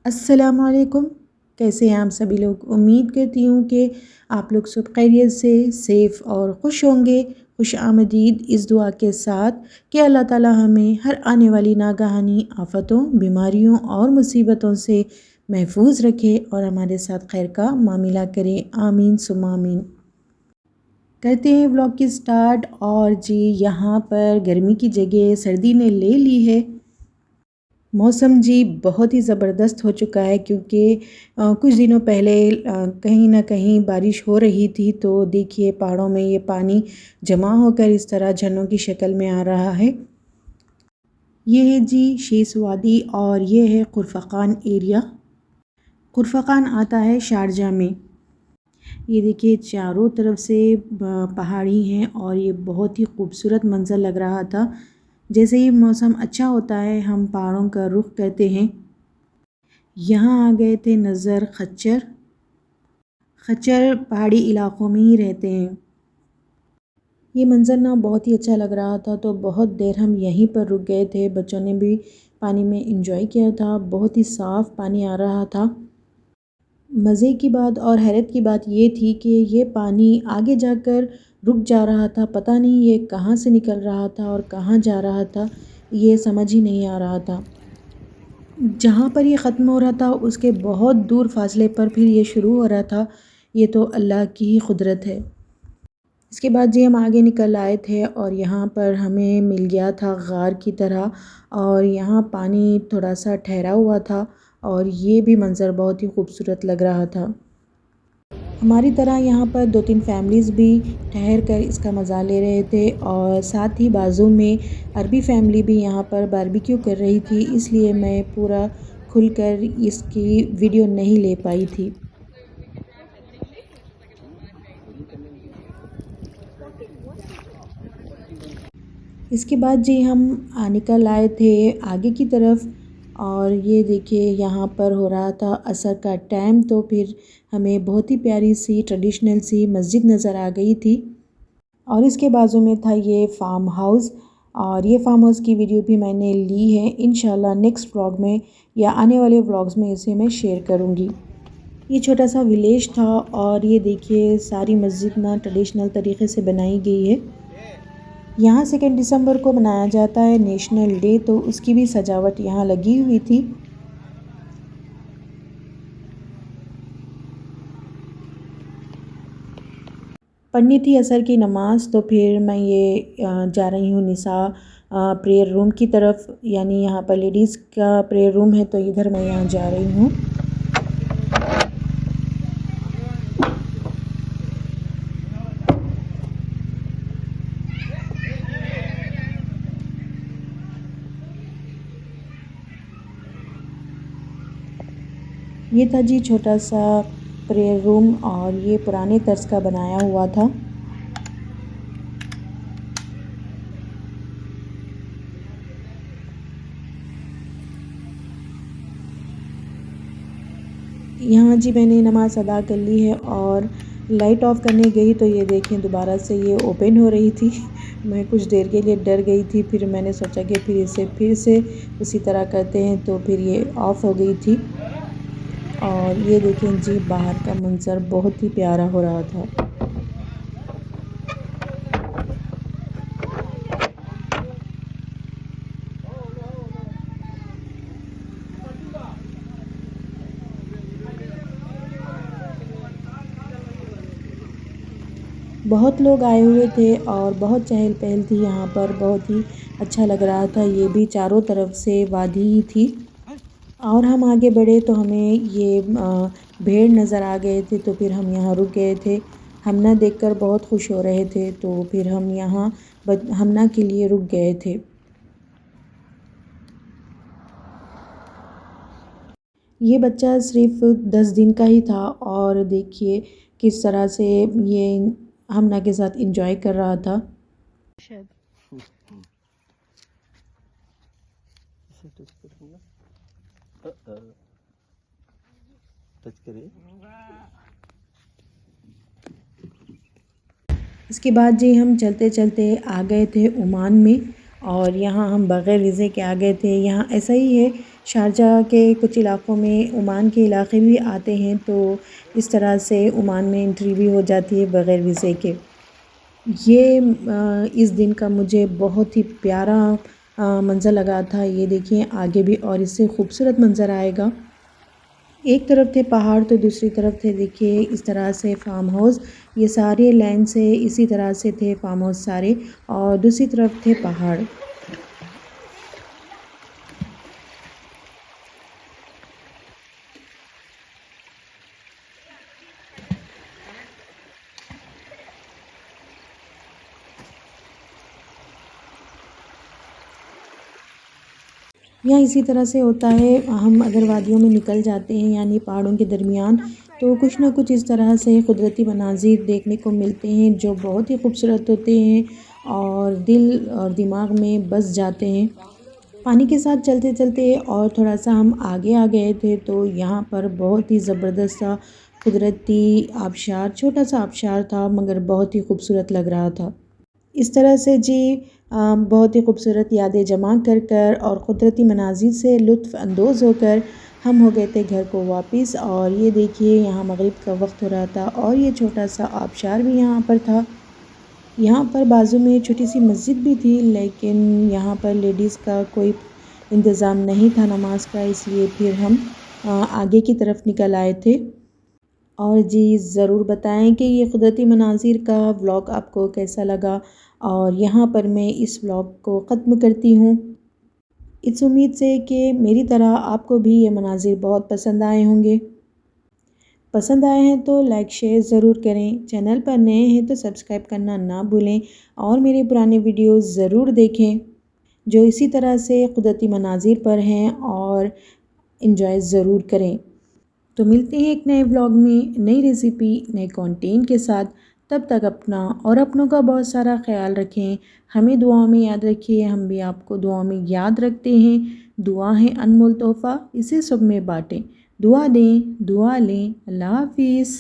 अस्सलामुअलैकुम। कैसे हैं आप सभी लोग? उम्मीद करती हूँ कि आप लोग सब खैरियत से सेफ़ और खुश होंगे। खुश आमदीद इस दुआ के साथ कि अल्लाह ताला हमें हर आने वाली नागहानी आफ़तों, बीमारियों और मुसीबतों से महफूज रखे और हमारे साथ खैर का मामिला करे। आमीन सुम्मा आमीन। करते हैं व्लॉग की स्टार्ट। और जी यहाँ पर गर्मी की जगह सर्दी ने ले ली है। मौसम जी बहुत ही ज़बरदस्त हो चुका है क्योंकि कुछ दिनों पहले कहीं न कहीं बारिश हो रही थी, तो देखिए पहाड़ों में ये पानी जमा होकर इस तरह झरनों की शक्ल में आ रहा है। ये है जी शीस वादी और ये है खुरफ़ान एरिया। खुरफ़ान आता है शारजा में। ये देखिए चारों तरफ से पहाड़ी हैं और ये बहुत ही खूबसूरत मंज़र लग रहा था। जैसे ही मौसम अच्छा होता है हम पहाड़ों का रुख करते हैं। यहाँ आ गए थे नज़र खच्चर। खच्चर पहाड़ी इलाक़ों में ही रहते हैं। ये मंज़र ना बहुत ही अच्छा लग रहा था, तो बहुत देर हम यहीं पर रुक गए थे। बच्चों ने भी पानी में एंजॉय किया था। बहुत ही साफ़ पानी आ रहा था। मज़े की बात और हैरत की बात ये थी कि ये पानी आगे जाकर रुक जा रहा था। पता नहीं ये कहाँ से निकल रहा था और कहाँ जा रहा था, ये समझ ही नहीं आ रहा था। जहाँ पर ये ख़त्म हो रहा था उसके बहुत दूर फासले पर फिर ये शुरू हो रहा था। ये तो अल्लाह की ही कुदरत है। इसके बाद जी हम आगे निकल आए थे और यहाँ पर हमें मिल गया था गार की तरह, और यहाँ पानी थोड़ा सा ठहरा हुआ था और ये भी मंज़र बहुत ही खूबसूरत लग रहा था। हमारी तरह यहाँ पर 2-3 फैमिलीज़ भी ठहर कर इसका मज़ा ले रहे थे और साथ ही बाजू में अरबी फैमिली भी यहाँ पर बारबेक्यू कर रही थी, इसलिए मैं पूरा खुलकर इसकी वीडियो नहीं ले पाई थी। इसके बाद जी हम निकल आए थे आगे की तरफ, और ये देखिए यहाँ पर हो रहा था असर का टाइम, तो फिर हमें बहुत ही प्यारी सी ट्रेडिशनल सी मस्जिद नज़र आ गई थी। और इसके बाजू में था ये फार्म हाउस, और ये फार्म हाउस की वीडियो भी मैंने ली है। इंशाल्लाह नेक्स्ट व्लॉग में या आने वाले व्लॉग्स में इसे मैं शेयर करूँगी। ये छोटा सा विलेज था और ये देखिए सारी मस्जिद ना ट्रेडिशनल तरीके से बनाई गई है। यहाँ 2 दिसंबर को मनाया जाता है नेशनल डे, तो उसकी भी सजावट यहाँ लगी हुई थी। पढ़नी थी असर की नमाज़, तो फिर मैं ये जा रही हूँ निसा प्रेयर रूम की तरफ, यानी यहाँ पर लेडीज़ का प्रेयर रूम है, तो इधर मैं यहाँ जा रही हूँ। ये था जी छोटा सा प्रेयर रूम और ये पुराने तर्ज का बनाया हुआ था। यहाँ जी मैंने नमाज़ अदा कर ली है और लाइट ऑफ़ करने गई तो ये देखें दोबारा से ये ओपन हो रही थी। मैं कुछ देर के लिए डर गई थी, फिर मैंने सोचा कि फिर से उसी तरह करते हैं, तो फिर ये ऑफ़ हो गई थी। और ये देखें जी बाहर का मंज़र बहुत ही प्यारा हो रहा था। बहुत लोग आए हुए थे और बहुत चहल पहल थी यहाँ पर, बहुत ही अच्छा लग रहा था। ये भी चारों तरफ से वादी ही थी। और हम आगे बढ़े तो हमें ये भेड़ नज़र आ गए थे, तो फिर हम यहाँ रुक गए थे। हमना देखकर बहुत खुश हो रहे थे, तो फिर हम यहाँ हमना के लिए रुक गए थे। ये बच्चा सिर्फ 10 दिन का ही था और देखिए किस तरह से ये हमना के साथ एंजॉय कर रहा था। शायद टच करिए। इसके बाद जी हम चलते चलते आ गए थे ओमान में, और यहाँ हम बग़ैर वीज़े के आ गए थे। यहाँ ऐसा ही है शारजाह के कुछ इलाक़ों में ओमान के इलाक़े भी आते हैं, तो इस तरह से ओमान में एंट्री भी हो जाती है बग़ैर वीज़े के। ये इस दिन का मुझे बहुत ही प्यारा मंज़र लगा था। ये देखिए आगे भी और इससे खूबसूरत मंज़र आएगा। एक तरफ थे पहाड़ तो दूसरी तरफ थे देखिए इस तरह से फार्म हाउस। ये सारे लाइन से इसी तरह से थे फार्म हाउस सारे, और दूसरी तरफ थे पहाड़। यहाँ इसी तरह से होता है, हम अगर वादियों में निकल जाते हैं यानी पहाड़ों के दरमियान, तो कुछ ना कुछ इस तरह से कुदरती मनाज़िर देखने को मिलते हैं जो बहुत ही खूबसूरत होते हैं और दिल और दिमाग में बस जाते हैं। पानी के साथ चलते चलते और थोड़ा सा हम आगे आ गए थे, तो यहाँ पर बहुत ही ज़बरदस्त सा कुदरती आबशार, छोटा सा आबशार था मगर बहुत ही खूबसूरत लग रहा था। इस तरह से जी बहुत ही खूबसूरत यादें जमा कर कर और क़ुदरती मनाज़िर से लुत्फ़ अंदोज़ होकर हम हो गए थे घर को वापस। और ये देखिए यहाँ मग़रिब का वक्त हो रहा था और ये छोटा सा आबशार भी यहाँ पर था। यहाँ पर बाजू में छोटी सी मस्जिद भी थी, लेकिन यहाँ पर लेडीज़ का कोई इंतज़ाम नहीं था नमाज का, इसलिए फिर हम आगे की तरफ निकल आए थे। और जी ज़रूर बताएं कि ये कुदरती मनाज़िर का व्लॉग आपको कैसा लगा, और यहाँ पर मैं इस व्लॉग को ख़त्म करती हूँ इस उम्मीद से कि मेरी तरह आपको भी ये मनाज़िर बहुत पसंद आए होंगे। पसंद आए हैं तो लाइक शेयर ज़रूर करें, चैनल पर नए हैं तो सब्सक्राइब करना ना भूलें और मेरे पुराने वीडियोज़ ज़रूर देखें जो इसी तरह से कुदरती मनाज़िर पर हैं, और इन्जॉय ज़रूर करें। तो मिलते हैं एक नए व्लॉग में नई रेसिपी नए कंटेंट के साथ। तब तक अपना और अपनों का बहुत सारा ख्याल रखें। हमें दुआओं में याद रखिए, हम भी आपको दुआओं में याद रखते हैं। दुआ है अनमोल तोहफ़ा, इसे सब में बाँटें। दुआ दें, दुआ लें। अल्लाह हाफ़िज़।